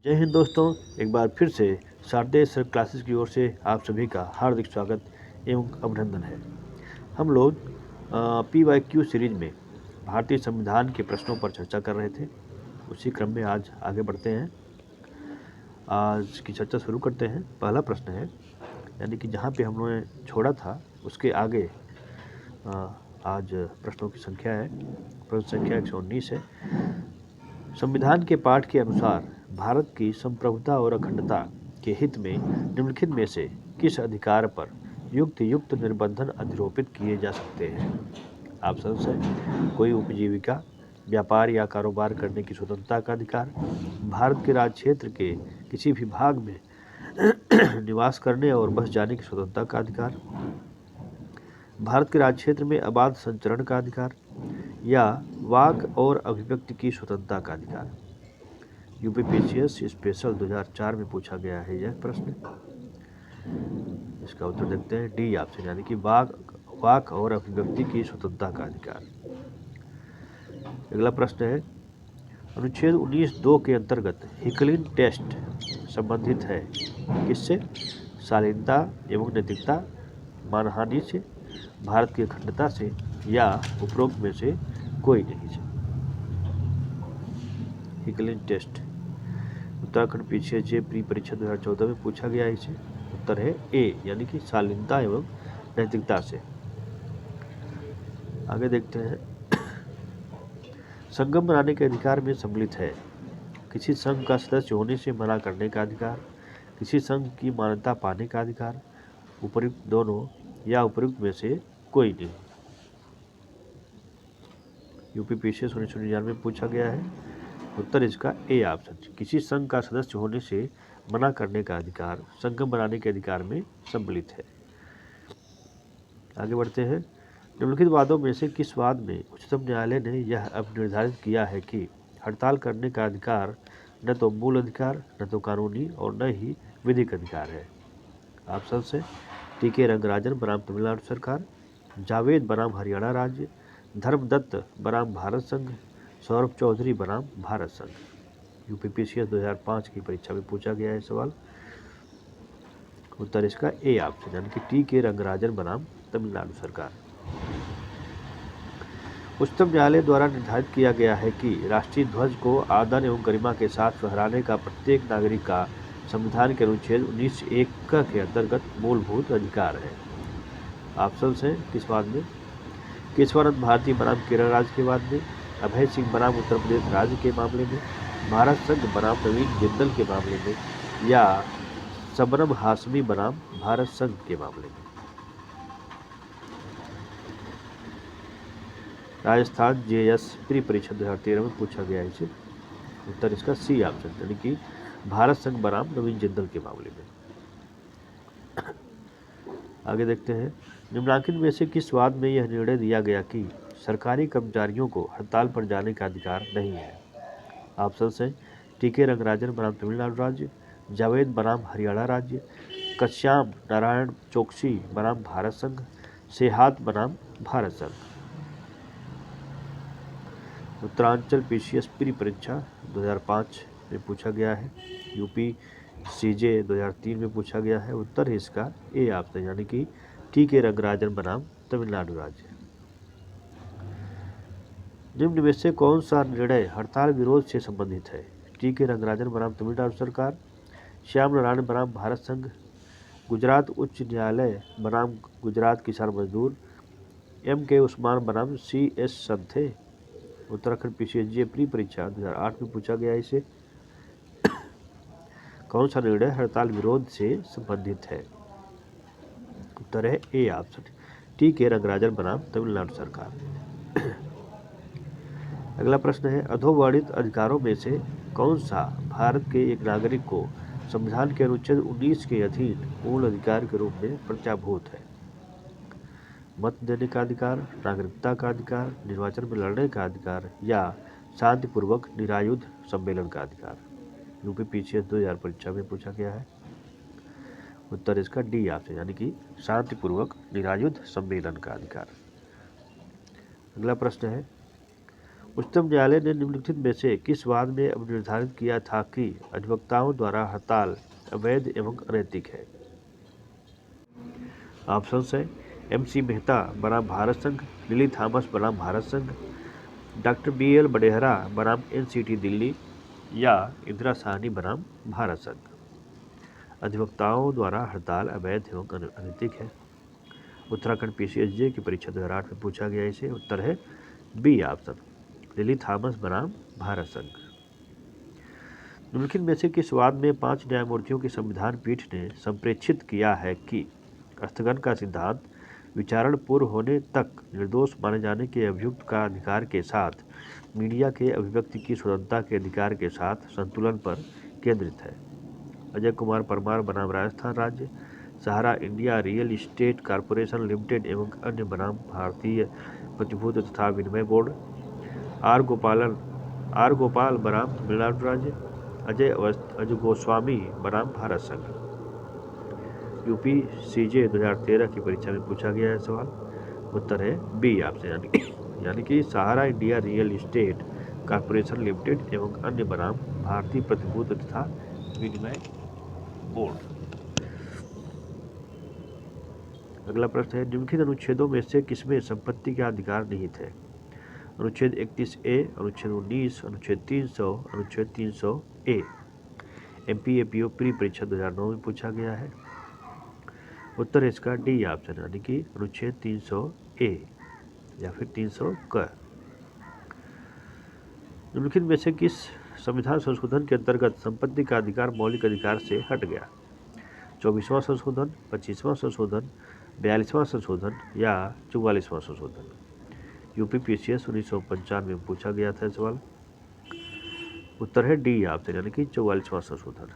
जय हिंद दोस्तों। एक बार फिर से शारदेय सर क्लासेस की ओर से आप सभी का हार्दिक स्वागत एवं अभिनंदन है। हम लोग PYQ सीरीज में भारतीय संविधान के प्रश्नों पर चर्चा कर रहे थे। उसी क्रम में आज आगे बढ़ते हैं। आज की चर्चा शुरू करते हैं। पहला प्रश्न है, यानी कि जहाँ पे हम लोगों ने छोड़ा था उसके आगे आज प्रश्नों की संख्या है। प्रश्न संख्या 119 है। संविधान के पाठ के अनुसार भारत की संप्रभुता और अखंडता के हित में निम्नलिखित में से किस अधिकार पर युक्त निर्बंधन अधिरोपित किए जा सकते हैं? ऑप्शन है कोई उपजीविका, व्यापार या कारोबार करने की स्वतंत्रता का अधिकार, भारत के राज्य क्षेत्र के किसी भी भाग में निवास करने और बस जाने की स्वतंत्रता का अधिकार, भारत के राज्य क्षेत्र में अबाध संचरण का अधिकार, या वाक और अभिव्यक्ति की स्वतंत्रता का अधिकार। यूपीपीसीएस स्पेशल 2004 में पूछा गया है यह प्रश्न। इसका उत्तर देखते हैं डी ऑप्शन, यानी कि वाक और अभिव्यक्ति की स्वतंत्रता का अधिकार। अगला प्रश्न है, अनुच्छेद 19(2) के अंतर्गत हिकलिन टेस्ट संबंधित है किससे? शालीनता एवं नैतिकता, मानहानि से, भारत की अखंडता से, या उपरोक्त में से कोई नहीं से। हिकलिन टेस्ट उत्तराखंड PCHJ प्री परीक्षा 2014 में पूछा गया है इसे। उत्तर है ए, यानी कि शालीनता एवं नैतिकता से। आगे देखते हैं, संगम बनाने के अधिकार में सम्मिलित है किसी संघ का सदस्य होने से मना करने का अधिकार, किसी संघ की मान्यता पाने का अधिकार, उपयुक्त दोनों, या उपयुक्त में से कोई नहीं। यूपीपीसीएस 1999 में पूछा गया है। उत्तर इसका ए ऑप्शन, किसी संघ का सदस्य होने से मना करने का अधिकार संगम बनाने के अधिकार में सम्मिलित है। आगे बढ़ते हैं, निम्नलिखित वादों में से किस वाद में उच्चतम न्यायालय ने यह अब निर्धारित किया है कि हड़ताल करने का अधिकार न तो मूल अधिकार, न तो कानूनी और न ही विधिक अधिकार है? ऑप्शन से TK रंगराजन बनाम तमिलनाडु सरकार, जावेद बनाम हरियाणा राज्य, धर्मदत्त बनाम भारत संघ, सौरभ चौधरी बनाम भारत संघ। यूपीपीसीएस 2005 की परीक्षा में पूछा गया है सवाल। उत्तर इसका ए ऑप्शन, यानी कि TK रंगराजन बनाम तमिलनाडु सरकार। उच्चतम न्यायालय द्वारा निर्धारित किया गया है कि राष्ट्रीय ध्वज को आदर एवं गरिमा के साथ फहराने का प्रत्येक नागरिक का संविधान के अनुच्छेद 19(1) के अंतर्गत मूलभूत अधिकार है। ऑप्शन हैं किस वाद में? केशवानंद भारती बनाम केरल राज्य के वाद में, अभय सिंह बनाम उत्तर प्रदेश राज्य के मामले में, भारत संघ बनाम नवीन जिंदल के मामले में, या शबनम हाशमी बनाम भारत संघ के मामले में। राजस्थान JS प्री परीक्षा 2013 में पूछा गया है इसे। उत्तर इसका सी ऑप्शन, यानी कि भारत संघ बनाम नवीन जिंदल के मामले में। आगे देखते हैं, निम्नलिखित में से किस वाद में यह निर्णय दिया गया कि सरकारी कर्मचारियों को हड़ताल पर जाने का अधिकार नहीं है? ऑप्शन है TK रंगराजन बनाम तमिलनाडु राज्य, जावेद बनाम हरियाणा राज्य, कश्याम नारायण चौकसी बनाम भारत संघ, सेहात बनाम भारत संघ। उत्तरांचल PCS प्री परीक्षा 2005 में पूछा गया है। UPCJ 2003 में पूछा गया है। उत्तर है इसका ए ऑप्शन, यानी कि TK रंगराजन बनाम तमिलनाडु राज्य। निम्न में से कौन सा निर्णय हड़ताल विरोध से संबंधित है? TK रंगराजन बनाम तमिलनाडु सरकार, श्याम नारायण बनाम भारत संघ, गुजरात उच्च न्यायालय बनाम गुजरात किसान मजदूर, MK उस्मान बनाम CS संथे। उत्तराखंड PCHJ प्री परीक्षा 2008 में पूछा गया इसे। कौन सा निर्णय हड़ताल विरोध से संबंधित है? उत्तर है ए ऑप्शन, TK रंगराजन बनाम तमिलनाडु सरकार। अगला प्रश्न है, अधोवर्णित अधिकारों में से कौन सा भारत के एक नागरिक को संविधान के अनुच्छेद 19 के अधीन मूल अधिकार के रूप में प्रत्याभूत है? मत देने का अधिकार, नागरिकता का अधिकार, निर्वाचन में लड़ने का अधिकार, या शांतिपूर्वक निरायुध सम्मेलन का अधिकार? यूपीपीसीएस 2000 परीक्षा में पूछा गया है। उत्तर इसका डी ऑप्शन, यानी कि शांतिपूर्वक निरायुध सम्मेलन का अधिकार। अगला प्रश्न है, उच्चतम न्यायालय ने निम्नलिखित में से किस वाद में अब निर्धारित किया था कि अधिवक्ताओं द्वारा हड़ताल अवैध एवं अनैतिक है? ऑप्शन है MC मेहता बनाम भारत संघ, लिली थॉमस बनाम भारत संघ, डॉक्टर BL बडेहरा बनाम NCT दिल्ली या इंदिरा साहनी बनाम भारत संघ। अधिवक्ताओं द्वारा हड़ताल अवैध एवं अनैतिक है। उत्तराखंड PCSJ की परीक्षा 2008 में पूछा गया इसे। उत्तर है बी ऑप्शन, लिली थॉमस बनाम भारत संघ। निम्नलिखित में से किस वाद में 5 न्यायमूर्तियों की संविधान पीठ ने संप्रेक्षित किया है कि स्थगन का सिद्धांत विचारण पूर्व होने तक निर्दोष माने जाने के अभियुक्त का अधिकार के साथ मीडिया के अभिव्यक्ति की स्वतंत्रता के अधिकार के साथ संतुलन पर केंद्रित है? अजय कुमार परमार बनाम राजस्थान राज्य, Sahara India real estate corporation limited एवं अन्य बनाम भारतीय प्रतिभूति तथा विनिमय बोर्ड, आर गोपाल बनाम तमिलनाडु राज्य, अजय गोस्वामी बनाम भारत संघ। UPCJ 2013 की परीक्षा में पूछा गया है सवाल। उत्तर है बी ऑप्शन, यानी कि Sahara India real estate corporation limited एवं अन्य बनाम भारतीय प्रतिभूति तथा विनिमय बोर्ड। अगला प्रश्न है, निम्नलिखित अनुच्छेदों में से किसमें संपत्ति के अधिकार निहित है? अनुच्छेद 31A, अनुच्छेद 19, अनुच्छेद 300, अनुच्छेद 300A। MPAPO प्री परीक्षा 2009 में पूछा गया है। उत्तर है इसका डी ऑप्शन, यानी कि अनुच्छेद 300A या फिर 300 क। निम्नलिखित में से किस संविधान संशोधन के अंतर्गत संपत्ति का अधिकार मौलिक अधिकार से हट गया? 24वां संशोधन, 25वां संशोधन, 42वां संशोधन या 44वां संशोधन? UPPCS 1995 में पूछा गया था सवाल। उत्तर है डी ऑप्शन, यानी कि 44वां संशोधन।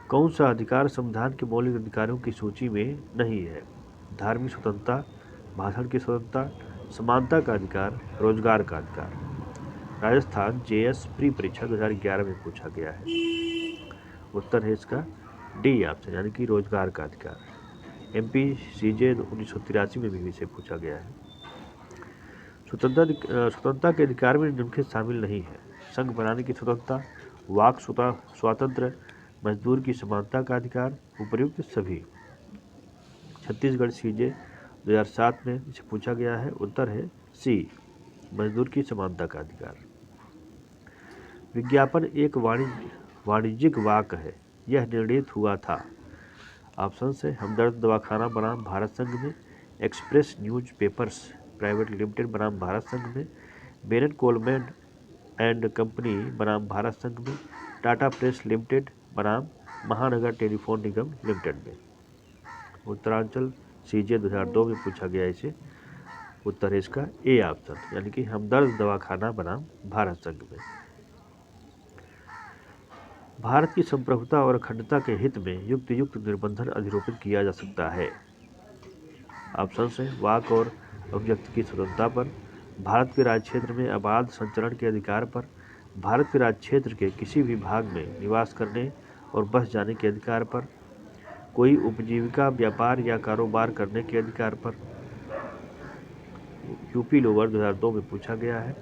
कौन सा अधिकार संविधान के मौलिक अधिकारों की सूची में नहीं है? धार्मिक स्वतंत्रता, भाषण की स्वतंत्रता, समानता का अधिकार, रोजगार का अधिकार? राजस्थान JS प्री परीक्षा 2011 में पूछा गया है। उत्तर है इसका डी ऑप्शन, यानी कि रोजगार का अधिकार। MPCJ 1983 में भी इसे पूछा गया है। स्वतंत्रता के अधिकार में निम्नलिखित शामिल नहीं है? संघ बनाने की स्वतंत्रता, वाक स्वातंत्र्य, मजदूर की समानता का अधिकार, उपर्युक्त सभी? छत्तीसगढ़ CJ 2007 में इसे पूछा गया है। उत्तर है सी, मजदूर की समानता का अधिकार। विज्ञापन एक वाणिज्यिक वाक है, यह निर्णीत हुआ था। ऑप्शन है हमदर्द दवाखाना बनाम भारत संघ में, express news papers private limited बनाम भारत संघ में, बेरन कोलमैन एंड कंपनी बनाम भारत संघ में, टाटा प्रेस लिमिटेड बनाम महानगर टेलीफोन निगम लिमिटेड में? उत्तरांचल CJ 2002 में पूछा गया इसे। उत्तर है इसका ए ऑप्शन, यानी कि हमदर्द दवाखाना बनाम भारत संघ में। भारत की संप्रभुता और अखंडता के हित में युक्त निर्बंधन अधिरोपित किया जा सकता है? ऑप्शन है वाक और अभिव्यक्ति की स्वतंत्रता पर, भारत के राज्य क्षेत्र में अबाध संचरण के अधिकार पर, भारत के राज्य क्षेत्र के किसी भी भाग में निवास करने और बस जाने के अधिकार पर, कोई उपजीविका व्यापार या कारोबार करने के अधिकार पर? UP लोअर 2002 में पूछा गया है।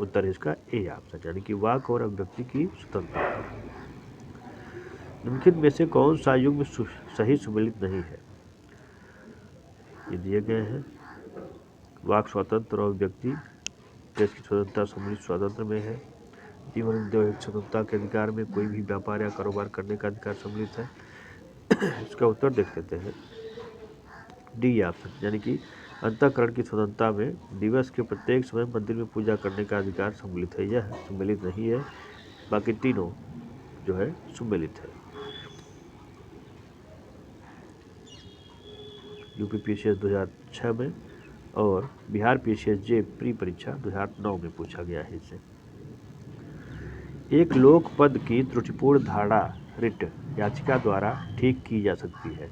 उत्तर इसका ए ऑप्शन, यानी कि वाक और अभिव्यक्ति की स्वतंत्रता पर। निम्नलिखित में से कौन सा युग्म सही सुमेलित नहीं है? ये दिए गए हैं। वाक स्वतंत्र और अभिव्यक्ति, प्रेस की स्वतंत्रता सम्मिलित स्वातंत्र में है। जीवन उद्योग स्वतंत्रता के अधिकार में कोई भी व्यापार या कारोबार करने का अधिकार सम्मिलित है। इसका उत्तर देख लेते हैं। डी ऑप्शन, यानी कि अंतःकरण की स्वतंत्रता में दिवस के प्रत्येक समय मंदिर में पूजा करने का अधिकार सम्मिलित है। यह सम्मिलित नहीं है, बाकी तीनों जो है सम्मिलित है। UPPCS 2006 में और बिहार PCSJ प्री परीक्षा 2009 में पूछा गया है इसे। एक लोक पद की त्रुटिपूर्ण धारणा रिट याचिका द्वारा ठीक की जा सकती है?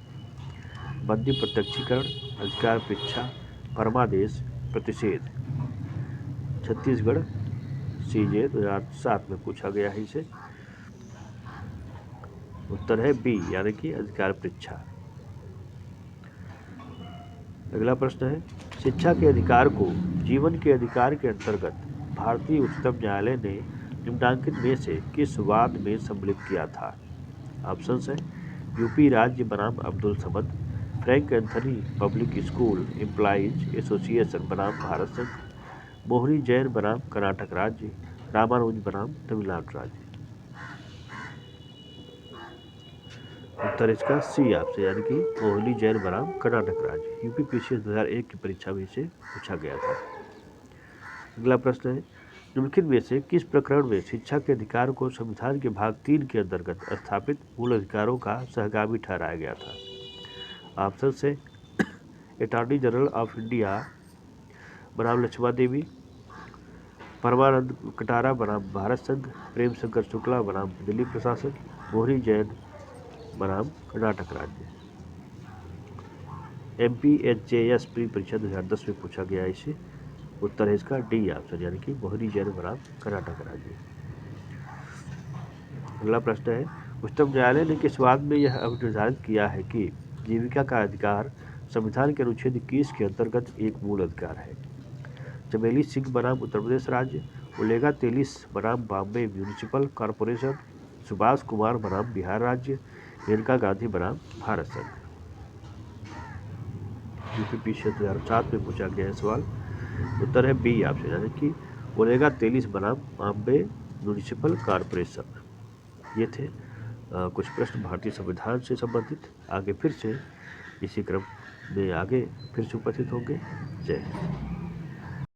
बंदी प्रत्यक्षीकरण, अधिकार परीक्षा, परमादेश, प्रतिषेध? छत्तीसगढ़ CJ 2007 में पूछा गया है इसे। उत्तर है बी, यानी कि अधिकार परीक्षा। अगला प्रश्न है, शिक्षा के अधिकार को जीवन के अधिकार के अंतर्गत भारतीय उच्चतम न्यायालय ने निम्नांकित में से किस वाद में सम्मिलित किया था? ऑप्शन है यूपी राज्य बनाम Abdul Samad, Frank Anthony public school employees association बनाम भारत संघ, मोहनी जैन बनाम कर्नाटक राज्य, रामानुज बनाम तमिलनाडु राज्य। उत्तर इसका सी आपसे, यानी कि मोहनी जैन बनाम कर्नाटक राज्य। यूपीपीसीएस 2001 की परीक्षा में इसे पूछा गया था। अगला प्रश्न है, निम्नलिखित में से किस प्रकरण में शिक्षा के अधिकार को संविधान के भाग 3 के अंतर्गत स्थापित मूल अधिकारों का सहगामी ठहराया गया था? ऑप्शन से अटॉर्नी जनरल ऑफ इंडिया बनाम लक्ष्मा देवी, परमानंद कटारा बनाम भारत संघ, प्रेम शंकर शुक्ला बनाम दिल्ली प्रशासन, मोहनी जैन बनाम कर्नाटक राज्य। MPHJS प्री परीक्षा 2010 में पूछा गया इसे। उत्तर है इसका डी ऑप्शन, यानी कि मोहनी जैन बनाम कर्नाटक राज्य। अगला प्रश्न है, उच्चतम न्यायालय ने किस वाद में यह निर्धारित किया है कि जीविका का अधिकार संविधान के अनुच्छेद 21 के अंतर्गत एक मूल अधिकार है? चमेली सिंह बनाम उत्तर प्रदेश राज्य, उलेगा तेलिस बनाम बॉम्बे म्यूनिसिपल कॉरपोरेशन, सुभाष कुमार बनाम बिहार राज्य, मेनका गांधी बनाम भारत संघ। यूपीपीसीएस 2007 में पूछा गया है सवाल। उत्तर है बी ऑप्शन, यानी कि उलेगा तेलिस बनाम बॉम्बे म्यूनिसिपल कॉरपोरेशन। ये थे कुछ प्रश्न भारतीय संविधान से संबंधित। आगे फिर से इसी क्रम में आगे फिर से उपस्थित होंगे। जय हिंद।